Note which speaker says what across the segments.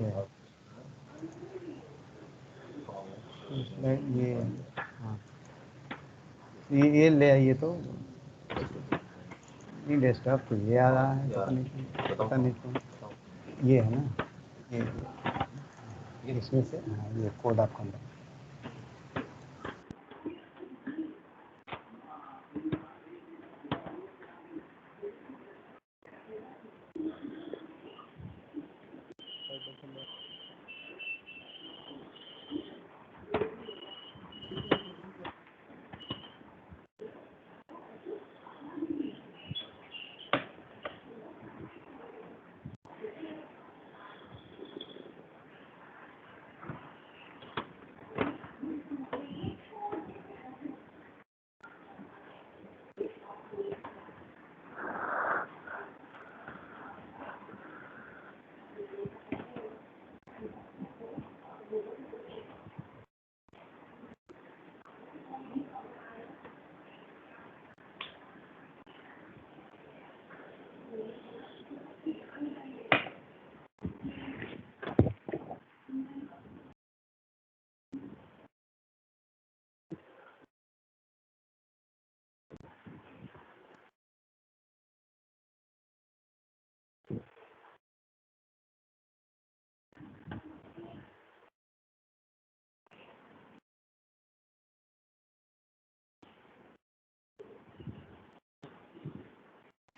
Speaker 1: ये हाँ ये ले आइए तो नहीं डेस्कटॉप तो ये आ रहा है पता नहीं क्यों ये है ना ये इसमें से हाँ ये कोड आपका अंदर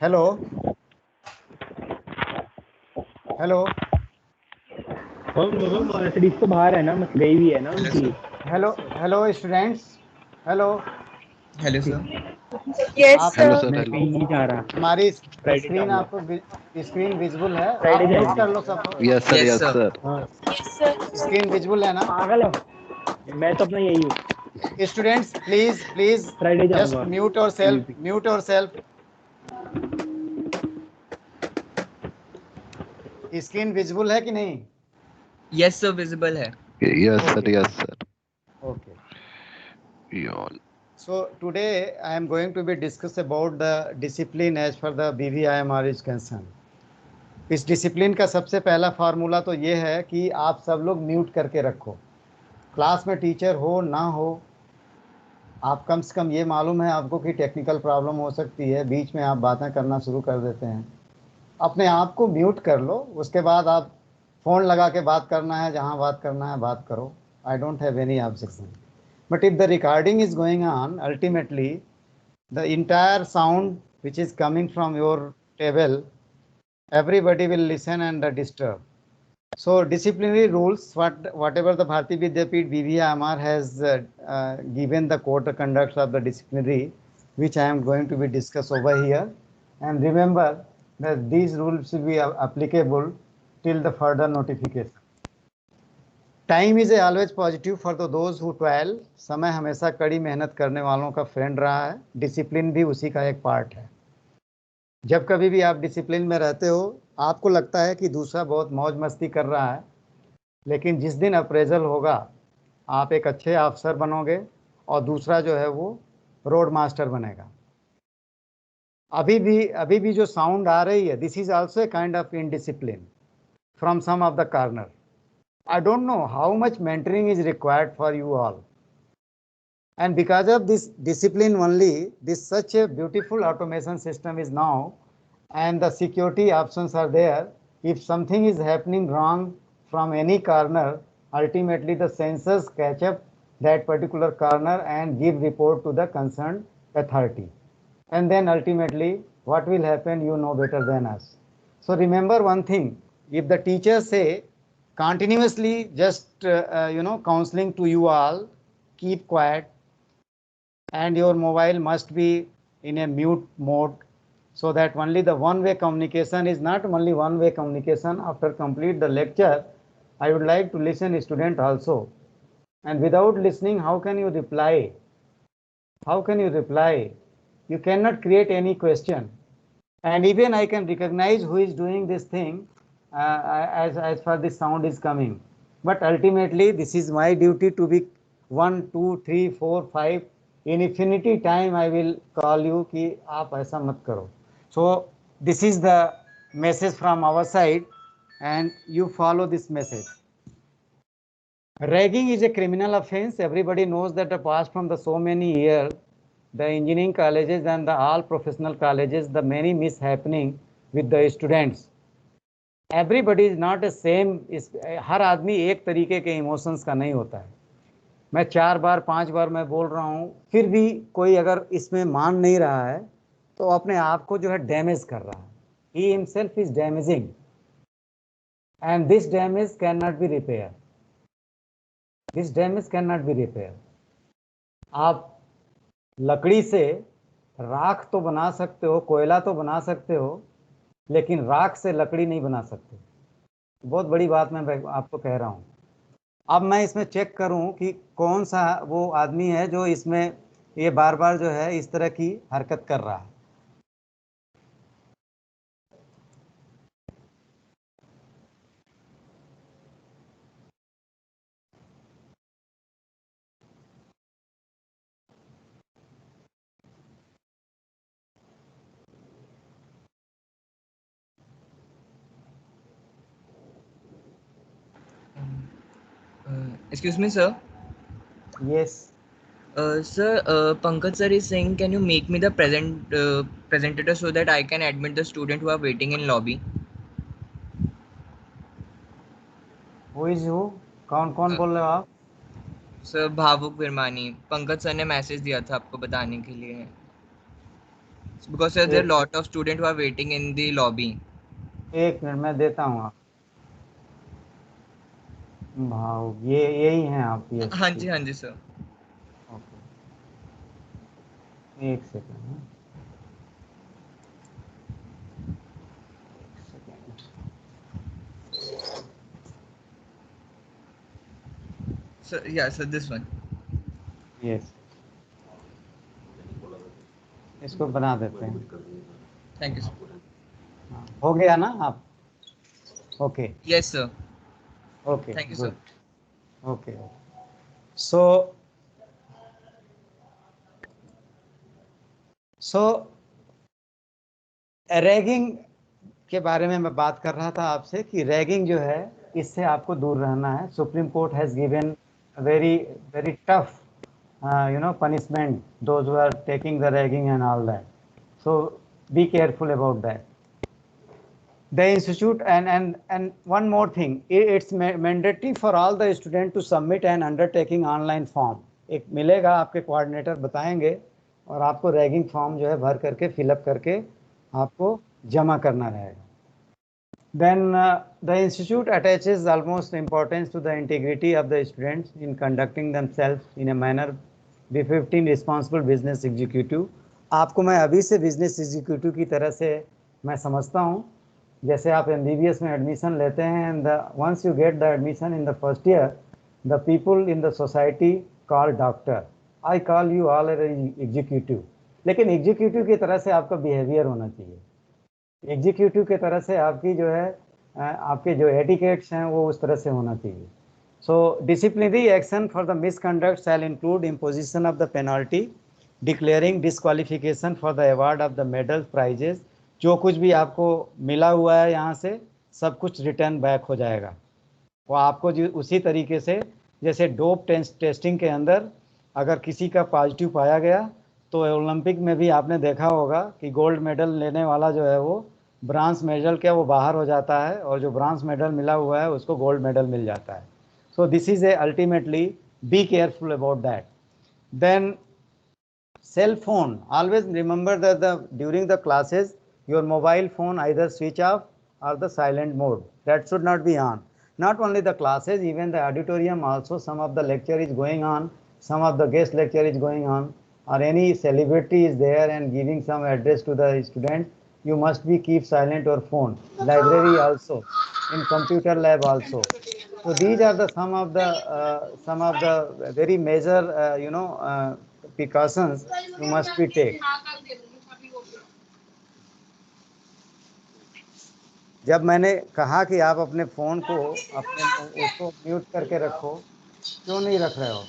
Speaker 1: हेलो हेलो
Speaker 2: मर्सिडीज तो बाहर है ना, गई हुई है ना उनकी।
Speaker 1: Hello hello students hello
Speaker 3: hello sir.
Speaker 4: Yes
Speaker 1: आप
Speaker 4: सर।
Speaker 2: मैं कहीं नहीं जा रहा,
Speaker 1: हमारी
Speaker 2: फ्राइडे
Speaker 1: स्क्रीन
Speaker 2: जाऊंगा।
Speaker 1: आपको स्क्रीन विजिबल है
Speaker 2: फ्राइडे
Speaker 1: आप म्यूट
Speaker 2: जाएंगे।
Speaker 1: कर लो सबको
Speaker 5: yes sir,
Speaker 3: yes
Speaker 5: yes
Speaker 3: sir.
Speaker 5: Sir.
Speaker 2: हाँ,
Speaker 4: यस सर।
Speaker 1: स्क्रीन विजिबल है ना
Speaker 2: पागल हो, मैं तो अपना यही हूँ,
Speaker 1: students please please
Speaker 2: Friday
Speaker 1: just
Speaker 2: जाऊंगा PVP.
Speaker 1: Mute yourself screen visible है कि नहीं
Speaker 3: यस सर, विजिबल है।
Speaker 5: Yes sir,
Speaker 1: okay
Speaker 5: yes sir.
Speaker 1: Okay
Speaker 5: all
Speaker 1: so today I am going to be discuss about the discipline as per the BVIMR is concerned इस discipline का सबसे पहला formula तो ये है कि आप सब लोग म्यूट करके रखो क्लास में टीचर हो ना हो आप कम से कम ये मालूम है आपको कि टेक्निकल प्रॉब्लम हो सकती है बीच में आप बातें करना शुरू कर देते हैं अपने आप को म्यूट कर लो उसके बाद आप फ़ोन लगा के बात करना है जहाँ बात करना है बात करो I don't have any objection but if the recording is going on ultimately the entire sound which is coming from your table everybody will listen and disturb. So disciplinary rules, whatever the Bharati Vidyapeeth BVMR has given the code of conduct of the disciplinary, which I am going to be discuss over here. And remember that these rules will be applicable till the further notification. Time is always positive for the those who toil समय हमेशा कड़ी मेहनत करने वालों का friend रहा है discipline भी उसी का एक पार्ट है जब कभी भी आप डिसिप्लिन में रहते हो आपको लगता है कि दूसरा बहुत मौज मस्ती कर रहा है लेकिन जिस दिन अप्रेजल होगा आप एक अच्छे अफसर बनोगे और दूसरा जो है वो रोड मास्टर बनेगा अभी भी जो साउंड आ रही है this is also a kind of indiscipline from some of the corner I don't know how much mentoring is required for you all. And because of this discipline only, this such a beautiful automation system is now, and the security options are there. If something is happening wrong from any corner, ultimately the sensors catch up that particular corner and give report to the concerned authority. And then ultimately, what will happen, you know better than us. So remember one thing, if the teachers say, continuously just counseling to you all keep quiet and your mobile must be in a mute mode so that only the one way communication is not only one way communication after complete the lecture I would like to listen student also and without listening how can you reply you cannot create any question and even I can recognize who is doing this thing as far the sound is coming. But ultimately, this is my duty to be 1, 2, 3, 4, 5. In infinity time, I will call you कि आप ऐसा मत करो. So this is the message from our side. and you follow this message. Ragging is a criminal offense. Everybody knows that apart from the so many years, the engineering colleges and the all professional colleges, the many mishappening with the students. Everybody is not a same. हर आदमी एक तरीके के emotions का नहीं होता है. मैं 4 बार 5 बार मैं बोल रहा हूँ, फिर भी कोई अगर इसमें मान नहीं रहा है तो अपने आप को जो है डैमेज कर रहा है. He himself is damaging and this damage cannot be repaired. This damage cannot be repaired. आप लकड़ी से राख तो बना सकते हो, कोयला तो बना सकते हो, लेकिन राख से लकड़ी नहीं बना सकते. बहुत बड़ी बात मैं आपको कह रहा हूं. अब मैं इसमें चेक करूं कि कौन सा वो आदमी है जो इसमें ये बार बार जो है इस तरह की हरकत कर रहा है.
Speaker 3: Excuse me, sir.
Speaker 1: Yes.
Speaker 3: Sir, Pankaj sir is saying, can you make me the presenter so that I can admit the student who are waiting in lobby?
Speaker 1: Who is who? कौन बोल रहे हो आप?
Speaker 3: सर भावुक Virmani. Pankaj sir ने message दिया था आपको बताने के लिए. Because sir, there are lot of students who are waiting in the lobby.
Speaker 1: एक मिनट मैं देता हूँ. आप भाव ये यही हैं आप? ये
Speaker 3: हाँ जी सर.
Speaker 1: ओके, एक second.
Speaker 3: Sir, yeah, sir, this one.
Speaker 1: Yes, इसको बना देते हैं.
Speaker 3: Thank you, sir.
Speaker 1: हो गया ना आप? Okay.
Speaker 3: Yes, sir.
Speaker 1: Okay.
Speaker 3: Thank you,
Speaker 1: good.
Speaker 3: sir.
Speaker 1: Okay. So ragging के बारे में मैं बात कर रहा था आपसे कि रैगिंग जो है इससे आपको दूर रहना है. Supreme court has given very very tough punishment those who are taking the ragging and all that. So be careful about that. The institute and one more thing, it's mandatory for all the students to submit an undertaking online form. एक मिलेगा, आपके coordinator बताएंगे, और आपको ragging form जो है भर करके फिलअप करके आपको जमा करना रहेगा. Then the institute attaches almost importance to the integrity of the students in conducting themselves in a manner befitting responsible business executive. आपको मैं अभी से बिजनेस एग्जीक्यूटिव की तरह से मैं समझता हूँ. जैसे आप MBBS में एडमिशन लेते हैं, and once you get the admission in the first year, the people in the society call doctor. I call you all an executive. लेकिन एग्जीक्यूटिव की तरह से आपका बिहेवियर होना चाहिए. एग्जीक्यूटिव के तरह से आपकी जो है आपके जो एटिकेट्स हैं वो उस तरह से होना चाहिए. So disciplinary action for the misconduct shall include imposition of the penalty, declaring disqualification for the award of the medal prizes. जो कुछ भी आपको मिला हुआ है यहाँ से सब कुछ रिटर्न बैक हो जाएगा. वो आपको जो उसी तरीके से जैसे डोप टेस्टिंग के अंदर अगर किसी का पॉजिटिव पाया गया तो ओलंपिक में भी आपने देखा होगा कि गोल्ड मेडल लेने वाला जो है वो ब्रांज मेडल क्या वो बाहर हो जाता है, और जो ब्रांज मेडल मिला हुआ है उसको गोल्ड मेडल मिल जाता है. So this is a ultimately be careful about that. Then cell phone, always remember that during the classes your mobile phone either switch off or the silent mode, that should not be on. Not only the classes, even the auditorium also, some of the lecture is going on, some of the guest lecture is going on, or any celebrity is there and giving some address to the student, you must be keep silent your phone. Library also, in computer lab also. So these are the some of the very major precautions you must be take. जब मैंने कहा कि आप अपने phone को अपने उसको mute करके रखो, क्यों नहीं रख रहे हो?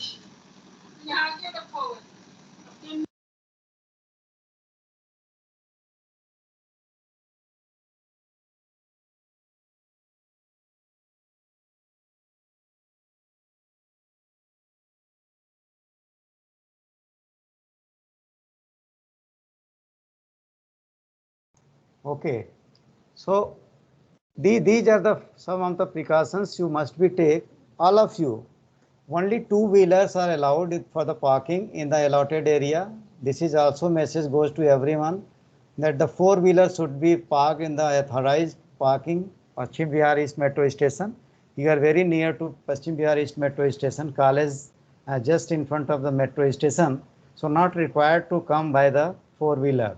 Speaker 1: Okay. So these are the some of the precautions you must be take. All of you. Only two-wheelers are allowed for the parking in the allotted area. This is also message goes to everyone that the four-wheeler should be parked in the authorized parking, Paschim Bihar East Metro Station. You are very near to Paschim Bihar East Metro Station. College just in front of the metro station. So not required to come by the four-wheeler.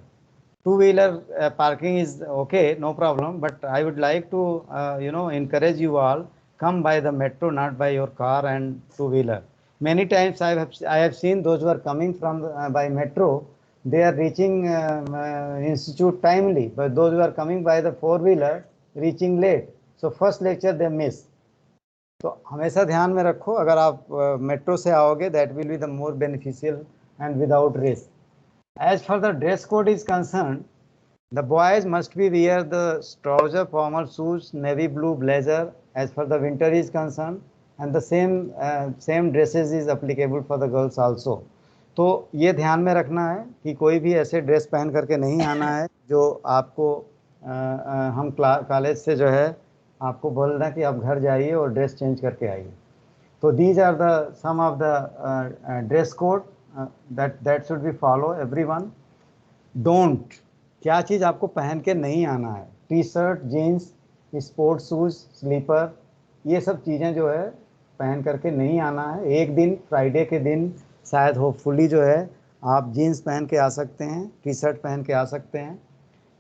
Speaker 1: Two-wheeler parking is okay, no problem. But I would like to encourage you all come by the metro, not by your car and two-wheeler. Many times I have seen those who are coming from by metro, they are reaching institute timely, but those who are coming by the four-wheeler reaching late. So first lecture they miss. तो हमेशा ध्यान में रखो, अगर आप metro से आओगे that will be the more beneficial and without risk. As far the dress code is concerned, the boys must be wear the trouser, formal shoes, navy blue blazer as far the winter is concerned, and the same dresses is applicable for the girls also. तो ये ध्यान में रखना है कि कोई भी ऐसे ड्रेस पहन करके नहीं आना है जो आपको हम कॉलेज से जो है आपको बोल रहे हैं कि आप घर जाइए और ड्रेस चेंज करके आइए. तो these are the some of the dress code that should be follow everyone. Don't, क्या चीज़ आपको पहन के नहीं आना है. T shirt, jeans, sports shoes, slipper, ये सब चीज़ें जो है पहन करके नहीं आना है. एक दिन फ्राइडे के दिन शायद होपफुली जो है आप जीन्स पहन के आ सकते हैं, टी शर्ट पहन के आ सकते हैं,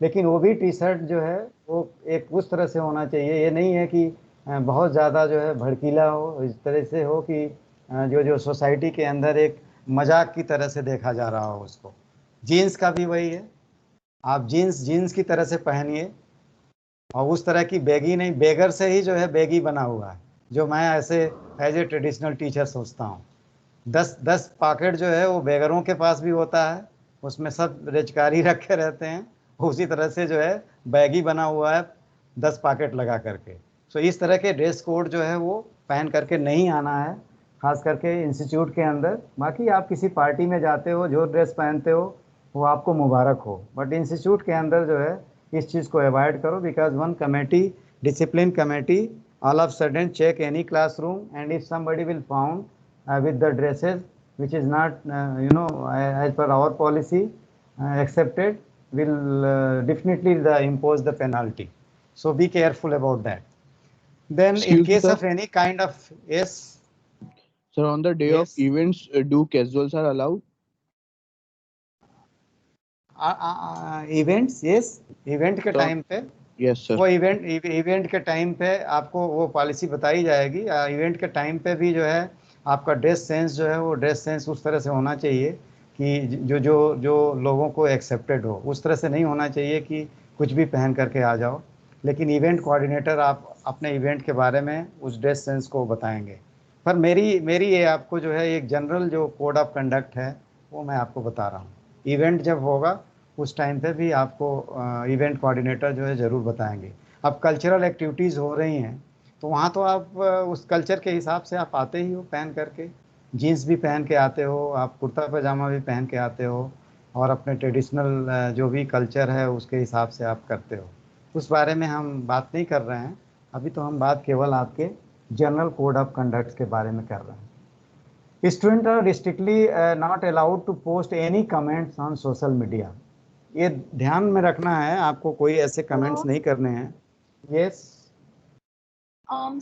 Speaker 1: लेकिन वो भी टी शर्ट जो है वो एक उस तरह से होना चाहिए. ये नहीं है कि बहुत ज़्यादा जो है भड़कीला हो, इस तरह से हो कि जो सोसाइटी के अंदर एक मजाक की तरह से देखा जा रहा हो उसको. जीन्स का भी वही है, आप जीन्स की तरह से पहनिए और उस तरह की बैगी नहीं, बेगर से ही जो है बैगी बना हुआ है, जो मैं ऐसे एज ए ट्रेडिशनल टीचर सोचता हूँ. 10 पॉकेट जो है वो बेगरों के पास भी होता है, उसमें सब रेजकारी रखे रहते हैं, उसी तरह से जो है बैगी बना हुआ है 10 पॉकेट लगा करके. सो इस तरह के ड्रेस कोड जो है वो पहन करके नहीं आना है, खास करके इंस्टीट्यूट के अंदर. बाकी आप किसी पार्टी में जाते हो, जो ड्रेस पहनते हो वो आपको मुबारक हो, बट इंस्टीट्यूट के अंदर जो है इस चीज़ को अवॉइड करो. Because one committee, discipline committee, all of sudden check any classroom and if somebody will found with the dresses which is not as per our policy accepted, will definitely impose the penalty. So be careful about that. Then in case of any kind of, yes
Speaker 6: sir, on the day of events, do casuals are allowed?
Speaker 1: Events, yes, event के time पे,
Speaker 6: yes sir,
Speaker 1: वो event के time पे आपको वो policy बताई जाएगी. Event के टाइम पे भी जो है आपका ड्रेस सेंस जो है वो ड्रेस सेंस उस तरह से होना चाहिए कि जो लोगों को एक्सेप्टेड हो. उस तरह से नहीं होना चाहिए कि कुछ भी पहन करके आ जाओ. लेकिन इवेंट कोऑर्डिनेटर आप अपने इवेंट के बारे में उस ड्रेस सेंस को बताएंगे. पर मेरी ये आपको जो है एक जनरल जो कोड ऑफ कंडक्ट है वो मैं आपको बता रहा हूँ. इवेंट जब होगा उस टाइम पे भी आपको इवेंट कोऑर्डिनेटर जो है ज़रूर बताएंगे. अब कल्चरल एक्टिविटीज़ हो रही हैं तो वहाँ तो आप उस कल्चर के हिसाब से आप आते ही हो, पहन करके जीन्स भी पहन के आते हो, आप कुर्ता पजामा भी पहन के आते हो, और अपने ट्रेडिशनल जो भी कल्चर है उसके हिसाब से आप करते हो. उस बारे में हम बात नहीं कर रहे हैं अभी, तो हम बात केवल आपके जनरल कोड ऑफ कंडक्ट के बारे में कर रहे हैं. Student are strictly not allowed to post any comments on social media. ये ध्यान में रखना है आपको, कोई ऐसे कमेंट्स नहीं करने हैं. Yes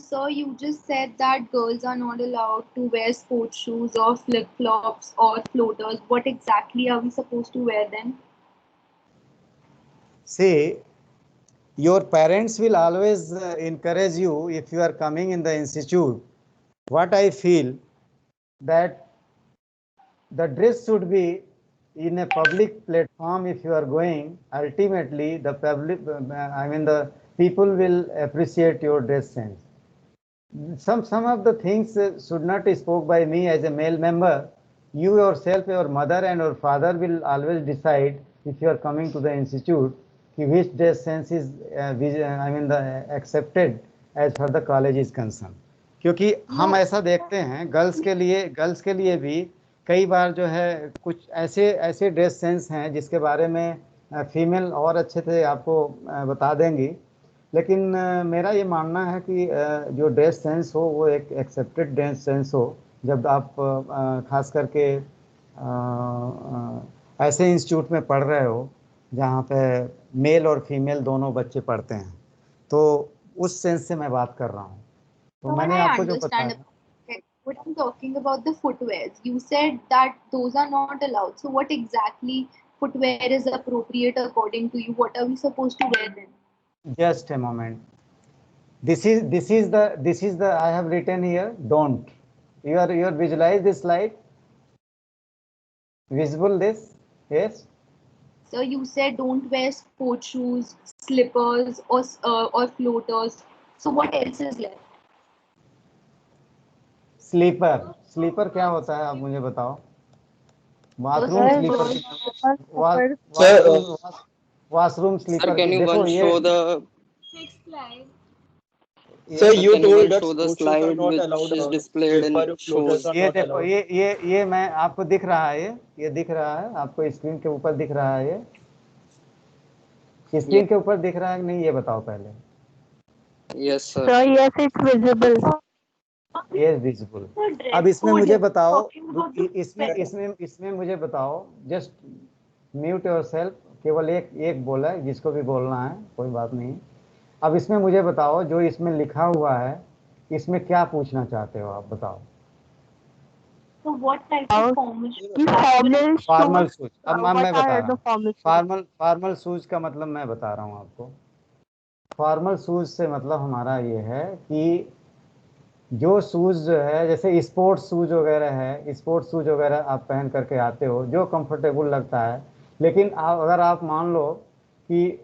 Speaker 4: Sir, you just said that girls are not allowed to wear sports shoes or flip-flops or floaters. What exactly are we supposed to wear then?
Speaker 1: See, your parents will always encourage you if you are coming in the institute. What I feel that the dress should be in a public platform. If you are going, ultimately the public, the people will appreciate your dress sense. Some of the things should not be spoke by me as a male member. You yourself, your mother and your father will always decide if you are coming to the institute which dress sense is accepted as far the college is concerned. क्योंकि हम ऐसा देखते हैं girls के लिए भी कई बार जो है कुछ ऐसे ड्रेस सेंस हैं जिसके बारे में फीमेल और अच्छे थे आपको बता देंगी। लेकिन मेरा ये मानना है कि जो ड्रेस सेंस हो वो एक एक्सेप्टेड ड्रेस सेंस हो। जब आप खास करके ऐसे इंस्टीट्यूट में पढ़ रहे हो जहाँ पे मेल और फीमेल दोनों बच्चे पढ़ते हैं, तो उस सेंस से मैं बात कर रहा हूँ। तो
Speaker 4: No, and
Speaker 1: मैंने
Speaker 4: I
Speaker 1: आपको जो
Speaker 4: understand
Speaker 1: बताया,
Speaker 4: about it. What I'm talking about the footwears. You said that those are not allowed. So what exactly footwear is appropriate according to you? What are we supposed to wear then?
Speaker 1: Just a moment, this is the I have written here, don't. You are visualize this slide, visible this, yes.
Speaker 4: So you said don't wear sport shoes, slippers, or floaters. So what else is left?
Speaker 1: Slipper, slipper क्या होता है आप मुझे बताओ। Bathroom
Speaker 4: Sir,
Speaker 1: slipper,
Speaker 7: Sir,
Speaker 1: washroom, washroom
Speaker 7: sir,
Speaker 1: slipper
Speaker 7: can you
Speaker 1: देखो
Speaker 7: once
Speaker 1: ये
Speaker 7: show the
Speaker 4: next slide.
Speaker 7: sir,
Speaker 2: you
Speaker 7: can you
Speaker 2: told
Speaker 7: once
Speaker 2: that
Speaker 7: show the
Speaker 2: sports shoes are
Speaker 7: slide
Speaker 2: not
Speaker 7: which
Speaker 2: allowed.
Speaker 7: is displayed in
Speaker 2: Slipper floaters
Speaker 7: shows?
Speaker 2: are
Speaker 1: ये
Speaker 2: not
Speaker 1: देखो
Speaker 2: allowed.
Speaker 1: ये मैं आपको दिख रहा है, ये दिख रहा है आपको, स्क्रीन के ऊपर दिख रहा है, ये स्क्रीन के ऊपर दिख रहा है कि नहीं ये बताओ पहले।
Speaker 7: Yes, sir.
Speaker 8: Sir, yes, it's visible.
Speaker 1: ये विजिबल।
Speaker 4: So dress
Speaker 1: अब इसमें
Speaker 4: code
Speaker 1: मुझे
Speaker 4: is
Speaker 1: बताओ,
Speaker 4: talking about the
Speaker 1: इसमें मुझे बताओ, जस्ट म्यूट योरसेल्फ, केवल एक बोला है जिसको भी बोलना है, कोई बात नहीं। अब इसमें मुझे बताओ जो इसमें लिखा हुआ है, इसमें क्या पूछना चाहते हो आप बताओ।
Speaker 4: So what type of formal shoes?
Speaker 8: The formal
Speaker 1: formal
Speaker 8: shoes.
Speaker 1: Shoes, अब
Speaker 8: What
Speaker 1: मैं बता
Speaker 8: are
Speaker 1: रहा
Speaker 8: the
Speaker 1: हूँ।
Speaker 8: formal shoes?
Speaker 1: फॉर्मल शूज का मतलब मैं बता रहा हूँ आपको। फॉर्मल शूज से मतलब हमारा ये है कि जो शूज जो है, जैसे स्पोर्ट्स शूज वगैरह है, स्पोर्ट्स शूज वगैरह आप पहन करके आते हो जो कंफर्टेबल लगता है। लेकिन अगर आप मान लो कि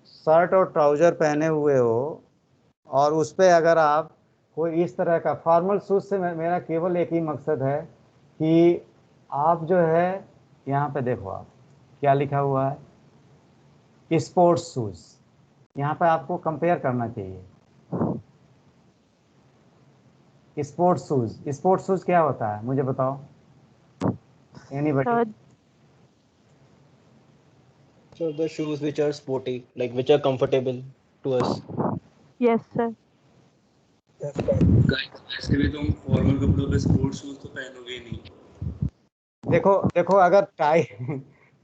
Speaker 1: शर्ट और ट्राउजर पहने हुए हो और उस पर अगर आप कोई इस तरह का फॉर्मल शूज से मेरा केवल एक ही मकसद है कि आप जो है, यहाँ पे देखो आप क्या लिखा हुआ है, स्पोर्ट्स शूज। यहाँ पे आपको कंपेयर करना चाहिए। स्पोर्ट्स शूज क्या होता है मुझे बताओ, anybody.
Speaker 2: So the shoes which are sporty, like which are comfortable to us.
Speaker 8: Yes, sir.
Speaker 9: Guys वैसे भी तुम फॉर्मल कपड़ों पे स्पोर्ट्स शूज तो पहनोगे ही नहीं।
Speaker 1: देखो अगर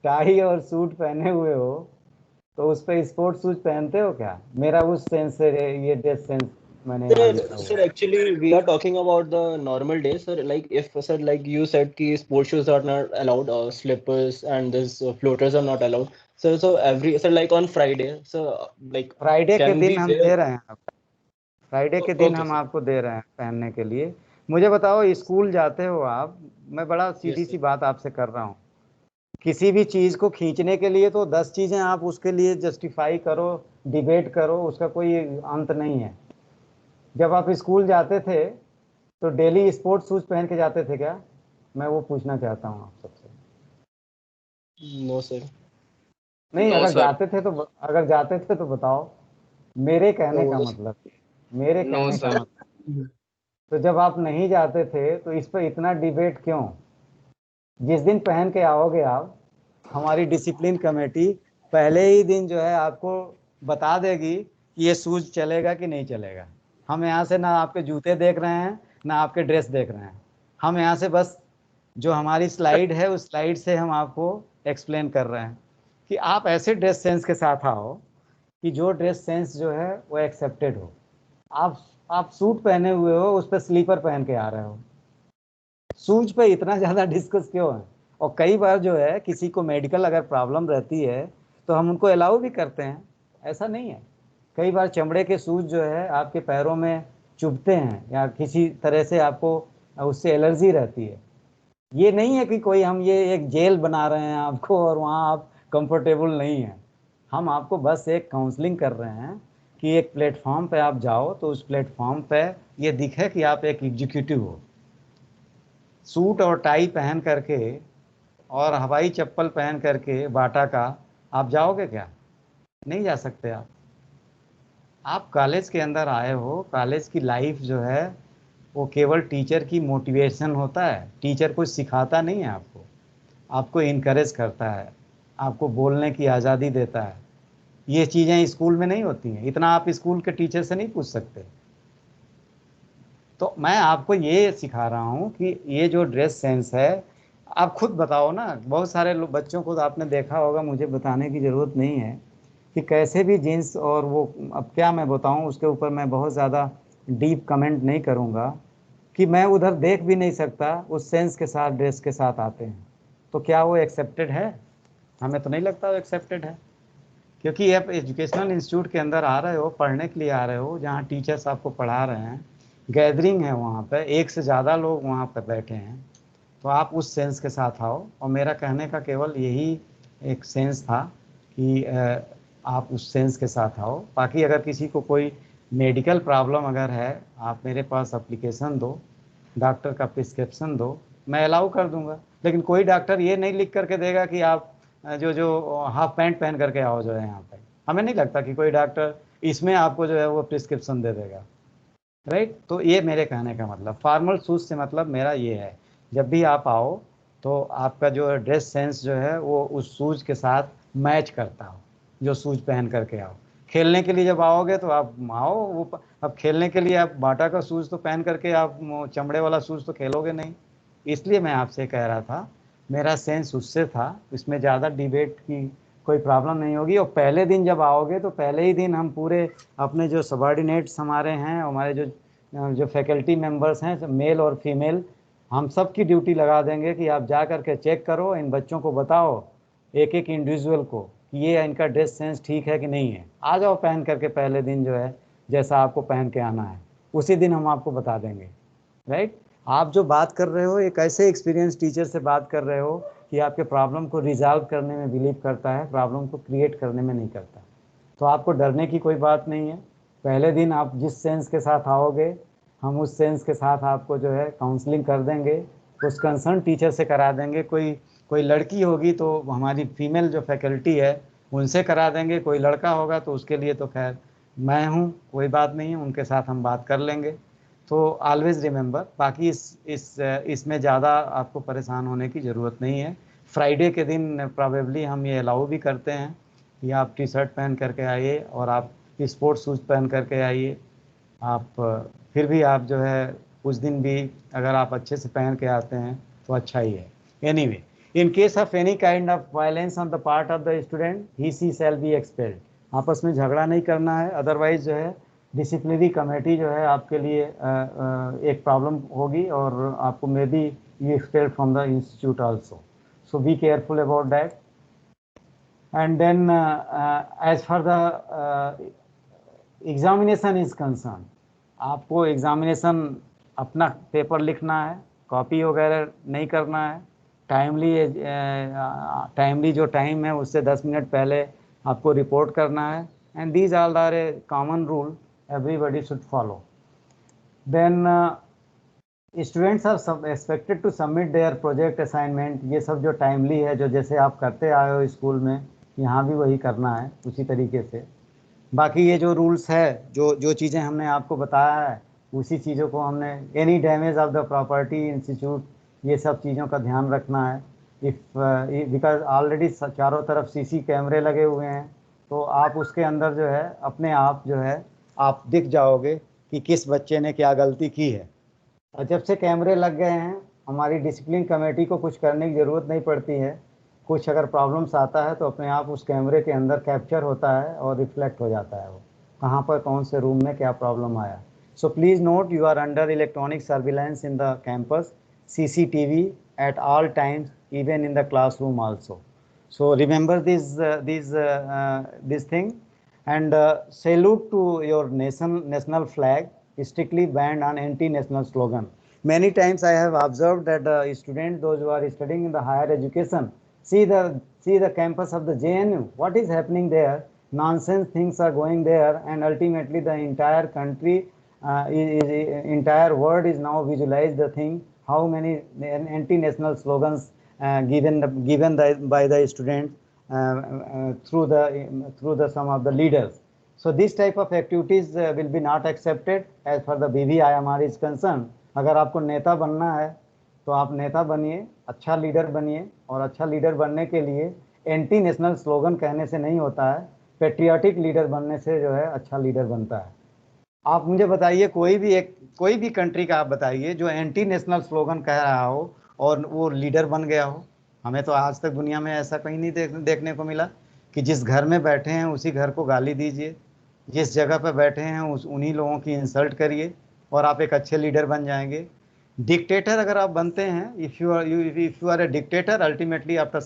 Speaker 1: टाई और सूट पहने हुए हो तो उस पे स्पोर्ट्स शूज पहनते हो क्या? मेरा उस सेंस से ये ड्रेस सेंस मैंने यहाँ लिखा हुआ
Speaker 2: Sir,
Speaker 1: है।
Speaker 2: actually, we are talking about the normal days, sir. Like if, sir, like you said, कि sports shoes are not allowed, or slippers and this floaters are not allowed. So sir, like on Friday, so like
Speaker 1: Friday के
Speaker 2: can
Speaker 1: दिन
Speaker 2: we
Speaker 1: हम
Speaker 2: wear?
Speaker 1: दे रहे हैं आपको, Friday के दिन
Speaker 2: Okay,
Speaker 1: हम
Speaker 2: sir.
Speaker 1: आपको दे रहे हैं पहनने के लिए। मुझे बताओ स्कूल जाते हो आप, मैं बड़ा सीधी
Speaker 2: Yes,
Speaker 1: सी
Speaker 2: sir.
Speaker 1: बात आपसे कर रहा हूँ। किसी भी चीज़ को खींचने के लिए तो 10 चीज़ें आप उसके लिए जस्टिफाई करो, डिबेट करो, उसका कोई अंत नहीं है। जब आप स्कूल जाते थे तो डेली स्पोर्ट्स शूज पहन के जाते थे क्या? मैं वो पूछना चाहता हूँ आप सबसे।
Speaker 2: No, sir.
Speaker 1: नहीं,
Speaker 7: No, sir.
Speaker 1: अगर जाते थे तो बताओ। मेरे कहने
Speaker 2: No,
Speaker 1: का
Speaker 2: yes.
Speaker 1: मतलब, मेरे
Speaker 7: No,
Speaker 1: कहने का
Speaker 7: sir.
Speaker 1: मतलब, तो जब आप नहीं जाते थे तो इस पर इतना डिबेट क्यों? जिस दिन पहन के आओगे आप, हमारी डिसिप्लिन कमेटी पहले ही दिन जो है आपको बता देगी कि ये शूज चलेगा कि नहीं चलेगा। हम यहाँ से ना आपके जूते देख रहे हैं ना आपके ड्रेस देख रहे हैं। हम यहाँ से बस जो हमारी स्लाइड है उस स्लाइड से हम आपको एक्सप्लेन कर रहे हैं कि आप ऐसे ड्रेस सेंस के साथ आओ कि जो ड्रेस सेंस जो है वो एक्सेप्टेड हो। आप सूट पहने हुए हो, उस पर स्लीपर पहन के आ रहे हो, शूज पे इतना ज़्यादा डिस्कस क्यों है? और कई बार जो है किसी को मेडिकल अगर प्रॉब्लम रहती है तो हम उनको अलाउ भी करते हैं, ऐसा नहीं है। कई बार चमड़े के शूज जो है आपके पैरों में चुभते हैं या किसी तरह से आपको उससे एलर्जी रहती है। ये नहीं है कि कोई हम ये एक जेल बना रहे हैं आपको और वहाँ आप कंफर्टेबल नहीं हैं। हम आपको बस एक काउंसलिंग कर रहे हैं कि एक प्लेटफॉर्म पे आप जाओ तो उस प्लेटफॉर्म पे ये दिखे कि आप एक एग्जीक्यूटिव हो। सूट और टाई पहन करके और हवाई चप्पल पहन करके बाटा का आप जाओगे क्या? नहीं जा सकते आप कॉलेज के अंदर आए हो, कॉलेज की लाइफ जो है वो केवल टीचर की मोटिवेशन होता है। टीचर कुछ सिखाता नहीं है आपको इनकरेज करता है। आपको बोलने की आज़ादी देता है। ये चीज़ें स्कूल में नहीं होती हैं, इतना आप स्कूल के टीचर से नहीं पूछ सकते। तो मैं आपको ये सिखा रहा हूँ कि ये जो ड्रेस सेंस है, आप खुद बताओ ना। बहुत सारे बच्चों को तो आपने देखा होगा, मुझे बताने की ज़रूरत नहीं है कि कैसे भी जीन्स और वो, अब क्या मैं बताऊँ, उसके ऊपर मैं बहुत ज़्यादा डीप कमेंट नहीं करूँगा कि मैं उधर देख भी नहीं सकता, उस सेंस के साथ ड्रेस के साथ आते हैं, तो क्या वो एक्सेप्टेड है? हमें तो नहीं लगता वो एक्सेप्टेड है। क्योंकि आप एजुकेशनल इंस्टीट्यूट के अंदर आ रहे हो, पढ़ने के लिए आ रहे हो, जहाँ टीचर्स आपको पढ़ा रहे हैं, गैदरिंग है वहाँ पे, एक से ज़्यादा लोग वहाँ पे बैठे हैं, तो आप उस सेंस के साथ आओ। और मेरा कहने का केवल यही एक सेंस था कि आप उस सेंस के साथ आओ। बाकी अगर किसी को कोई मेडिकल प्रॉब्लम अगर है, आप मेरे पास एप्लीकेशन दो, डॉक्टर का प्रिस्क्रिप्शन दो, मैं अलाउ कर दूंगा। लेकिन कोई डॉक्टर ये नहीं लिख करके देगा कि आप जो जो हाफ पैंट पहन करके आओ जो है यहाँ पे। हमें नहीं लगता कि कोई डॉक्टर इसमें आपको जो है वो प्रिस्क्रिप्शन दे देगा, राइट। तो ये मेरे कहने का मतलब, फॉर्मल शूज़ से मतलब मेरा ये है, जब भी आप आओ तो आपका जो ड्रेस सेंस जो है वो उस शूज़ के साथ मैच करता हो, जो शूज़ पहन करके आओ। खेलने के लिए जब आओगे तो आप आओ, वो अब खेलने के लिए आप बाटा का शूज़ तो पहन करके आप चमड़े वाला शूज़ तो खेलोगे नहीं। इसलिए मैं आपसे कह रहा था, मेरा सेंस उससे था, इसमें ज़्यादा डिबेट की कोई प्रॉब्लम नहीं होगी। और पहले दिन जब आओगे तो पहले ही दिन हम पूरे अपने जो सबॉर्डिनेट्स हमारे हैं, हमारे जो फैकल्टी मेंबर्स हैं, मेल और फीमेल, हम सब की ड्यूटी लगा देंगे कि आप जा कर के चेक करो, इन बच्चों को बताओ, एक एक इंडिविजुअल को, कि ये इनका ड्रेस सेंस ठीक है कि नहीं है। आ जाओ पहन करके पहले दिन जो है, जैसा आपको पहन के आना है उसी दिन हम आपको बता देंगे, राइट। आप जो बात कर रहे हो, एक ऐसे एक्सपीरियंस टीचर से बात कर रहे हो कि आपके प्रॉब्लम को रिजॉल्व करने में बिलीव करता है, प्रॉब्लम को क्रिएट करने में नहीं करता। तो आपको डरने की कोई बात नहीं है। पहले दिन आप जिस सेंस के साथ आओगे, हम उस सेंस के साथ आपको जो है काउंसलिंग कर देंगे, उस कंसर्न टीचर से करा देंगे। कोई लड़की होगी तो हमारी फीमेल जो फैकल्टी है उनसे करा देंगे, कोई लड़का होगा तो उसके लिए तो खैर मैं हूँ, कोई बात नहीं है, उनके साथ हम बात कर लेंगे। तो ऑलवेज रिमेंबर, बाकी इसमें ज़्यादा आपको परेशान होने की ज़रूरत नहीं है। फ्राइडे के दिन प्रॉबेबली हम ये अलाउ भी करते हैं कि आप टी शर्ट पहन करके आइए और आप स्पोर्ट्स शूज़ पहन करके आइए। आप फिर भी आप जो है उस दिन भी अगर आप अच्छे से पहन के आते हैं तो अच्छा ही है। Anyway, in case of any kind of violence on the part of the student, he she shall be expelled. आपस में झगड़ा नहीं करना है, अदरवाइज जो है डिसिप्लिनरी कमेटी जो है आपके लिए एक प्रॉब्लम होगी और आपको may be you expelled from the institute also. So B careful about that. And then as far the examination is concern, आपको एग्जामिनेशन अपना पेपर लिखना है, कॉपी वगैरह नहीं करना है। टाइमली जो टाइम है उससे 10 मिनट पहले आपको रिपोर्ट करना है। And these all are a common rule everybody should follow. Then students are expected to submit their project assignment. ये सब जो टाइमली है, जो जैसे आप करते आए हो स्कूल में, यहाँ भी वही करना है उसी तरीके से। बाकी ये जो रूल्स है, जो चीज़ें हमने आपको बताया है, उसी चीज़ों को हमने, any damage of the property institute, ये सब चीज़ों का ध्यान रखना है। बिकॉज ऑलरेडी चारों तरफ सीसी कैमरे लगे हुए हैं, तो आप उसके अंदर जो है अपने आप जो है आप दिख जाओगे कि किस बच्चे ने क्या गलती की है। और जब से कैमरे लग गए हैं, हमारी डिसिप्लिन कमेटी को कुछ करने की ज़रूरत नहीं पड़ती है। कुछ अगर प्रॉब्लम्स आता है तो अपने आप उस कैमरे के अंदर कैप्चर होता है और रिफ्लेक्ट हो जाता है वो कहाँ पर कौन से रूम में क्या प्रॉब्लम आया। So please note, you are under electronic surveillance in the campus, CCTV at all times, even in the classroom also. So remember this thing, and salute to your national flag, strictly banned on anti-national slogan. Many times I have observed that students, those who are studying in the higher education, see the campus of the JNU. What is happening there? Nonsense things are going there, and ultimately the entire country, entire world is now visualize the thing, how many anti-national slogans given by the students through the some of the leaders. So this type of activities will be not accepted as far the BVIMR is concerned. अगर आपको नेता बनना है तो आप नेता बनिए, अच्छा लीडर बनिए, और अच्छा लीडर बनने के लिए एंटी नेशनल स्लोगन कहने से नहीं होता है, पेट्रियाटिक लीडर बनने से जो है अच्छा लीडर बनता है। आप मुझे बताइए कोई भी कंट्री का आप बताइए जो एंटी नेशनल स्लोगन कह रहा हो और वो लीडर बन गया हो। हमें तो आज तक दुनिया में ऐसा कहीं नहीं देखने को मिला कि जिस घर में बैठे हैं उसी घर को गाली दीजिए, जिस जगह पर बैठे हैं उन्हीं लोगों की इंसल्ट करिए और आप एक अच्छे लीडर बन जाएंगे। डिक्टेटर अगर आप बनते हैं, if you are a dictator, ultimately after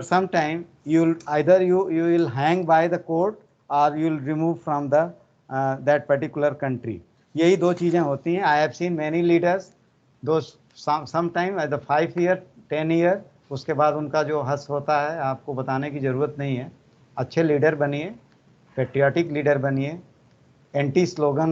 Speaker 1: some time you will hang by the court or you will remove from the that particular country। यही दो चीज़ें होती हैं। I have seen many leaders, those sometime at the 5 year 10 year, उसके बाद उनका जो हस होता है आपको बताने की ज़रूरत नहीं है। अच्छे लीडर बनिए, पेट्रियाटिक लीडर बनिए, एंटी स्लोगन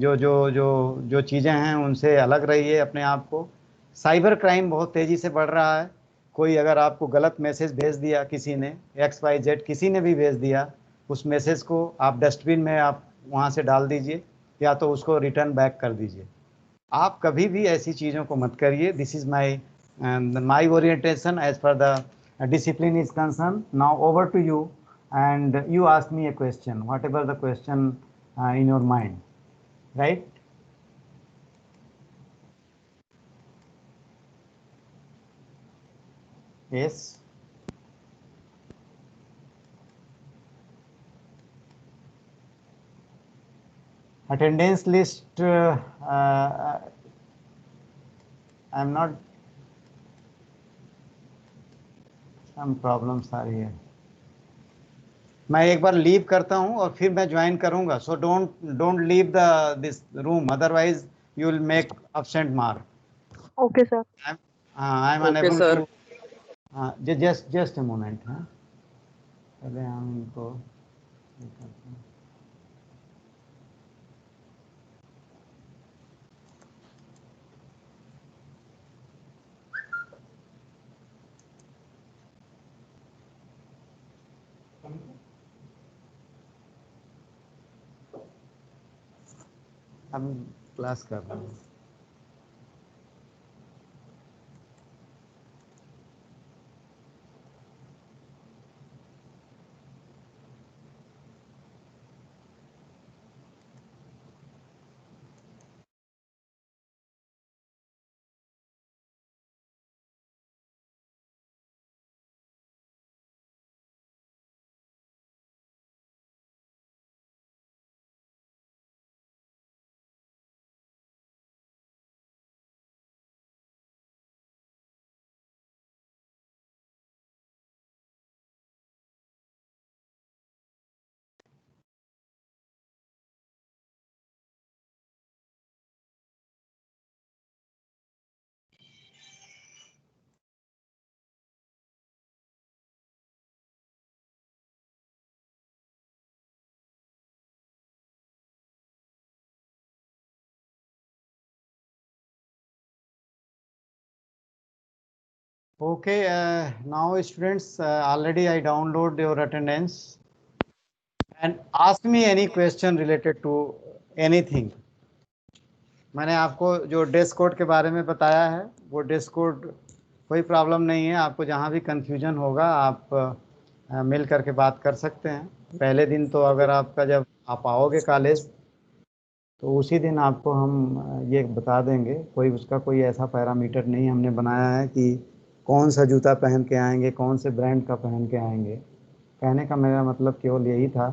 Speaker 1: जो जो जो जो चीज़ें हैं उनसे अलग रहिए अपने आप को। साइबर क्राइम बहुत तेज़ी से बढ़ रहा है। कोई अगर आपको गलत मैसेज भेज दिया, किसी ने XYZ किसी ने भी भेज दिया, उस मैसेज को आप डस्टबिन में आप वहाँ से डाल दीजिए या तो उसको रिटर्न बैक कर दीजिए। आप कभी भी ऐसी चीज़ों को मत करिए। This is my orientation as per the discipline is concern. Now over to you and you ask me a question, whatever the question in your mind, right? Yes. Attendance list, I'm not, some problems are here। मैं एक बार leave करता हूं और फिर मैं join करूंगा। So don't leave this room, otherwise you will make absent mark.
Speaker 8: Okay sir.
Speaker 1: I am
Speaker 7: Okay,
Speaker 1: unable
Speaker 7: sir.
Speaker 1: To just a moment. हाँ, पहले हम इनको करते हैं। हम क्लास कर रहे हैं। Okay, now students, already I download your attendance and ask me any question related to anything। मैंने आपको जो ड्रेस कोड के बारे में बताया है वो ड्रेस कोड कोई प्रॉब्लम नहीं है। आपको जहाँ भी कंफ्यूजन होगा आप मिल करके बात कर सकते हैं। पहले दिन तो अगर आपका जब आप आओगे कॉलेज तो उसी दिन आपको हम ये बता देंगे। कोई ऐसा पैरामीटर नहीं हमने बनाया है कि कौन सा जूता पहन के आएंगे, कौन से ब्रांड का पहन के आएंगे। कहने का मेरा मतलब केवल यही था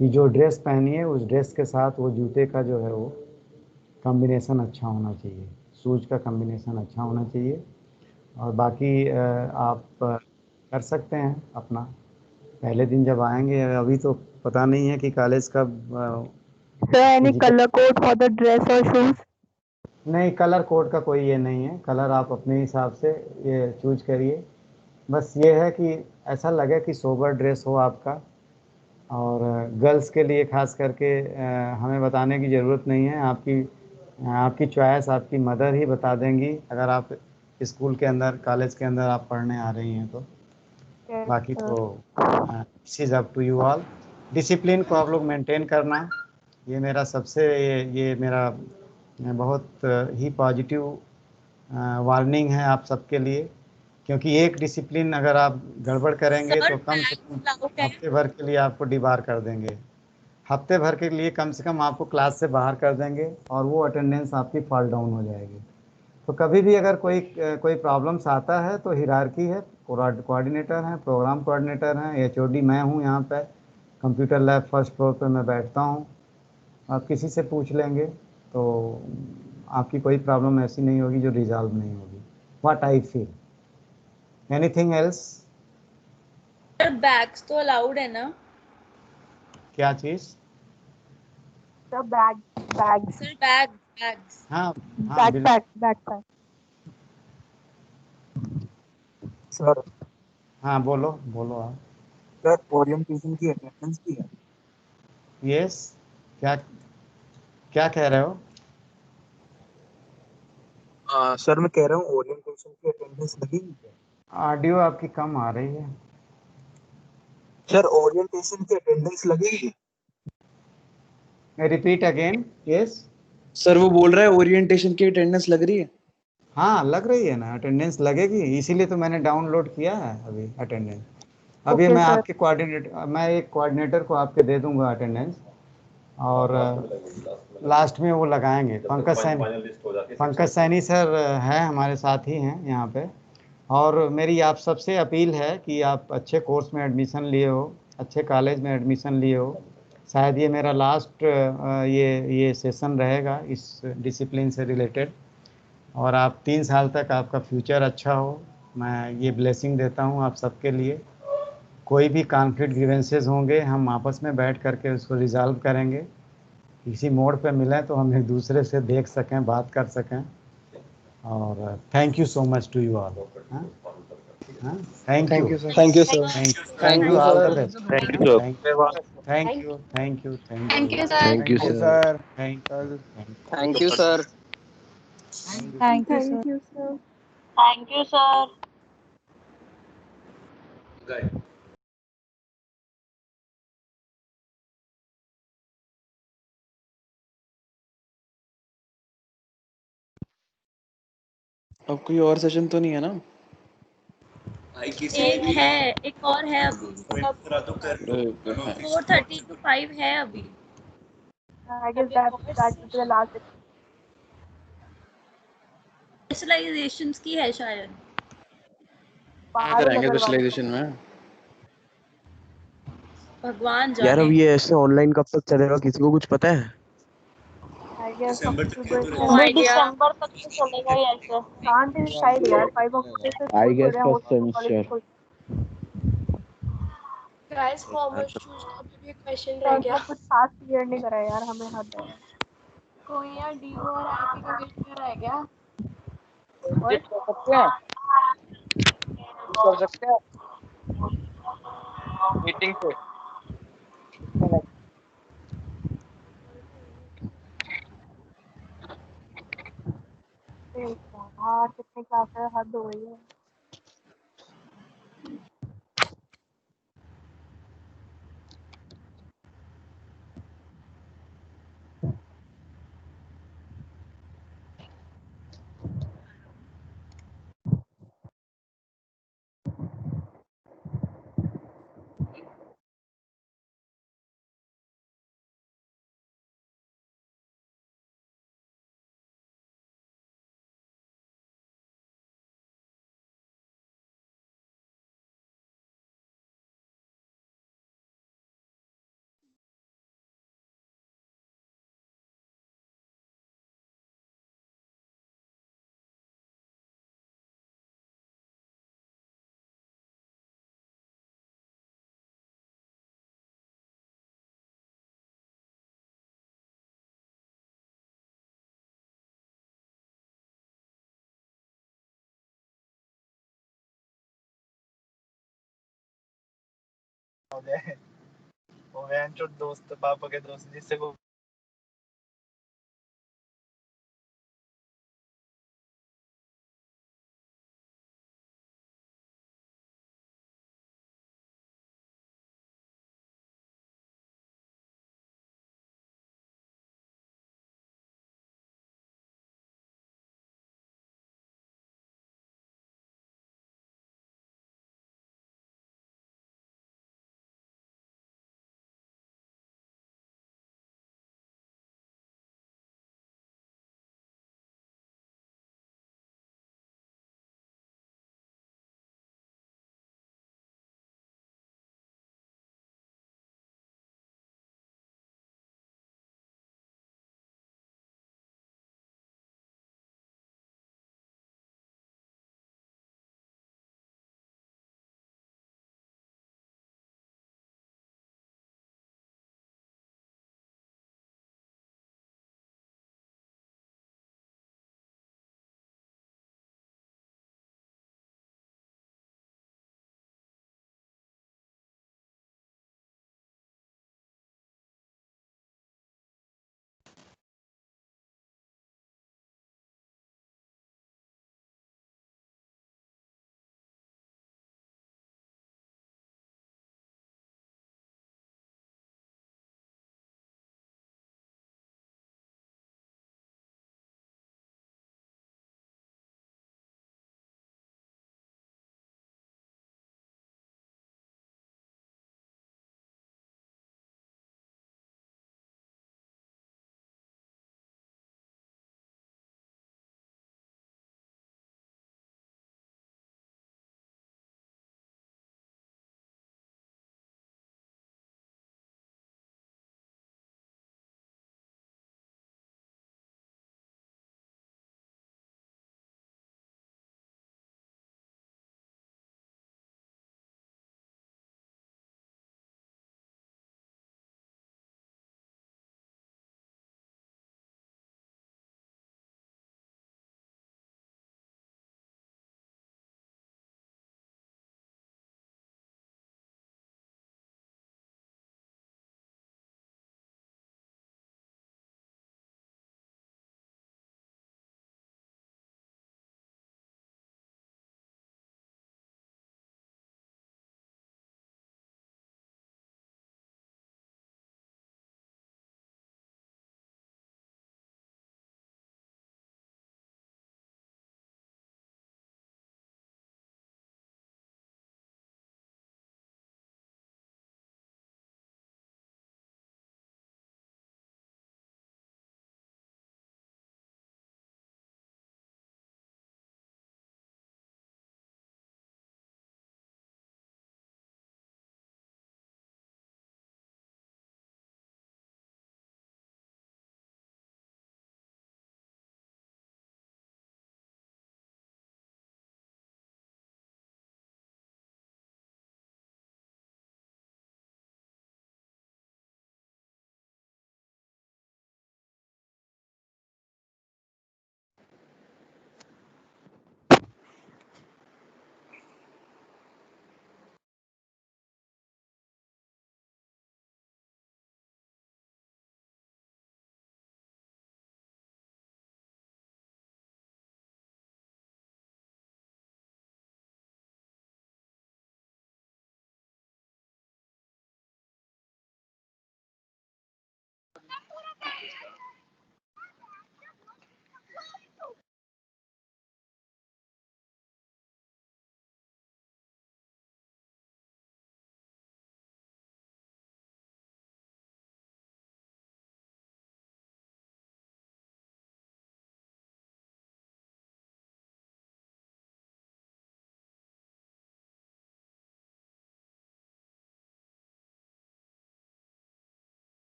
Speaker 1: कि जो ड्रेस पहनी है उस ड्रेस के साथ वो जूते का जो है वो कॉम्बिनेशन अच्छा होना चाहिए, शूज़ का कॉम्बिनेशन अच्छा होना चाहिए। और बाकी आप कर सकते हैं अपना। पहले दिन जब आएंगे, अभी तो पता नहीं है कि कॉलेज कब।
Speaker 8: Sir any colour code for the dress और शूज?
Speaker 1: नहीं, कलर कोड का कोई ये नहीं है। कलर आप अपने हिसाब से ये चूज करिए। बस ये है कि ऐसा लगे कि सोबर ड्रेस हो आपका। और गर्ल्स के लिए खास करके हमें बताने की ज़रूरत नहीं है। आपकी चॉइस आपकी मदर ही बता देंगी अगर आप स्कूल के अंदर कॉलेज के अंदर आप पढ़ने आ रही हैं तो। बाकी तो this is up to you all. Discipline को आप लोग मेंटेन करना, ये मेरा सबसे ये मेरा बहुत ही पॉजिटिव वार्निंग है आप सबके लिए क्योंकि एक डिसिप्लिन अगर आप गड़बड़ करेंगे
Speaker 10: सर
Speaker 1: तो कम से
Speaker 10: बैग
Speaker 1: कम
Speaker 10: अलाउड है?
Speaker 1: हफ्ते भर के लिए आपको डिबार कर देंगे। हफ्ते भर के लिए कम से कम आपको क्लास से बाहर कर देंगे और वो अटेंडेंस आपकी फॉल डाउन हो जाएगी। तो कभी भी अगर कोई प्रॉब्लम्स आता है तो हिरार्की है, कोऑर्डिनेटर हैं, प्रोग्राम कोऑर्डिनेटर हैं, एचओडी मैं हूँ यहाँ पे, कंप्यूटर लैब फर्स्ट फ्लोर पे मैं बैठता हूँ। आप किसी से पूछ लेंगे तो आपकी कोई प्रॉब्लम ऐसी नहीं होगी जो रिजॉल्व नहीं होगी। What I feel. Anything else?
Speaker 10: Sir bags तो अलाउड है ना?
Speaker 1: क्या चीज़?
Speaker 8: सर बैग्स
Speaker 10: सर बैग्स
Speaker 1: हाँ हाँ बिल्कुल।
Speaker 8: बैकपैक
Speaker 11: सर
Speaker 1: हाँ बोलो बोलो आप।
Speaker 11: सर ओरिएंटेशन की अटेंडेंस की है।
Speaker 1: यस, क्या क्या कह रहे हो?
Speaker 11: सर मैं कह रहा हूँ ओरिएंटेशन की अटेंडेंस लगेगी क्या?
Speaker 1: ऑडियो आपकी कम आ रही है।
Speaker 11: सर ओरिएंटेशन की अटेंडेंस लगेगी?
Speaker 1: Repeat again. यस।
Speaker 12: सर वो बोल रहा है ओरिएंटेशन की अटेंडेंस लग रही है।
Speaker 1: हाँ लग रही है ना, अटेंडेंस लगेगी, इसीलिए तो मैंने डाउनलोड किया है अभी अटेंडेंस। अभी
Speaker 8: ओके
Speaker 1: मैं
Speaker 8: सर।
Speaker 1: आपके कोऑर्डिनेटर, मैं एक कोऑर्डिनेटर को आपके दे दूंगा अटेंडेंस, और लास्ट में वो लगाएंगे। पंकज सैनी सर हैं, हमारे साथ ही हैं यहाँ पे। और मेरी आप सबसे अपील है कि आप अच्छे कोर्स में एडमिशन लिए हो, अच्छे कॉलेज में एडमिशन लिए हो। शायद ये मेरा लास्ट ये सेशन रहेगा इस डिसिप्लिन से रिलेटेड, और आप 3 साल तक आपका फ्यूचर अच्छा हो, मैं ये ब्लेसिंग देता हूँ आप सबके लिए। कोई भी कॉन्फ्लिक्ट ग्रीवेंसेस होंगे हम आपस में बैठ करके उसको रिजॉल्व करेंगे। किसी मोड़ पे मिलें तो हम एक दूसरे से देख सकें, बात कर सकें। और thank you so much to you all. Thank you.
Speaker 12: Thank you sir.
Speaker 2: Thank you, sir.
Speaker 1: Thank
Speaker 2: Thank
Speaker 1: you,
Speaker 2: you,
Speaker 1: all the
Speaker 2: sir.
Speaker 1: Best.
Speaker 5: Thank you sir.
Speaker 1: Thank you thank you thank
Speaker 4: Thank
Speaker 1: you
Speaker 4: you, sir.
Speaker 5: Thank you
Speaker 12: thank you
Speaker 5: sir.
Speaker 12: Sir.
Speaker 1: Thank you
Speaker 7: Thank you, sir.
Speaker 8: Thank you sir.
Speaker 10: Thank you sir.
Speaker 12: अब कोई और session तो नहीं है ना?
Speaker 9: भाई किसी
Speaker 10: एक
Speaker 9: भी
Speaker 10: है, एक और है अभी।
Speaker 9: करा तो कर लो।
Speaker 10: 4:30 to 5 है अभी।
Speaker 8: I guess that will be the last.
Speaker 10: Specialisations की है शायद।
Speaker 12: क्या
Speaker 8: पारुल
Speaker 12: कराएंगे
Speaker 8: अग्रवाल
Speaker 12: स्पेशलाइजेशन में?
Speaker 10: भगवान
Speaker 6: यार
Speaker 10: जाने।
Speaker 6: अब ये ऐसे ऑनलाइन कब तक चलेगा, किसी को कुछ पता है?
Speaker 8: आई गेस
Speaker 9: दिसंबर तक ये तो
Speaker 10: नो आइडिया। दिसंबर तक तो चलेगा ही ऐसे।
Speaker 8: कांट डिसाइड यार 5 अक्टूबर से
Speaker 6: आई
Speaker 8: स्कूल खुल
Speaker 6: गेस
Speaker 8: रहे हैं,
Speaker 6: फर्स्ट
Speaker 8: हॉस्पिटल कॉलेज
Speaker 6: सेमेस्टर।
Speaker 8: खुल
Speaker 10: गाइस कॉमर्स चूज का भी क्वेश्चन
Speaker 8: रहे
Speaker 10: रह
Speaker 8: हैं।
Speaker 10: गया।
Speaker 8: कुछ खास क्लियर नहीं करा यार, हमें हद है यार।
Speaker 10: कोई यार डीओ और आईटी का क्वेश्चन रह गया।
Speaker 7: Edit कर सकते हैं? कर सकते हैं मीटिंग पे?
Speaker 8: यार कितनी क्लास है, हद हो गई है।
Speaker 11: वो वैन चोट दोस्त, पापा के दोस्त जिससे वो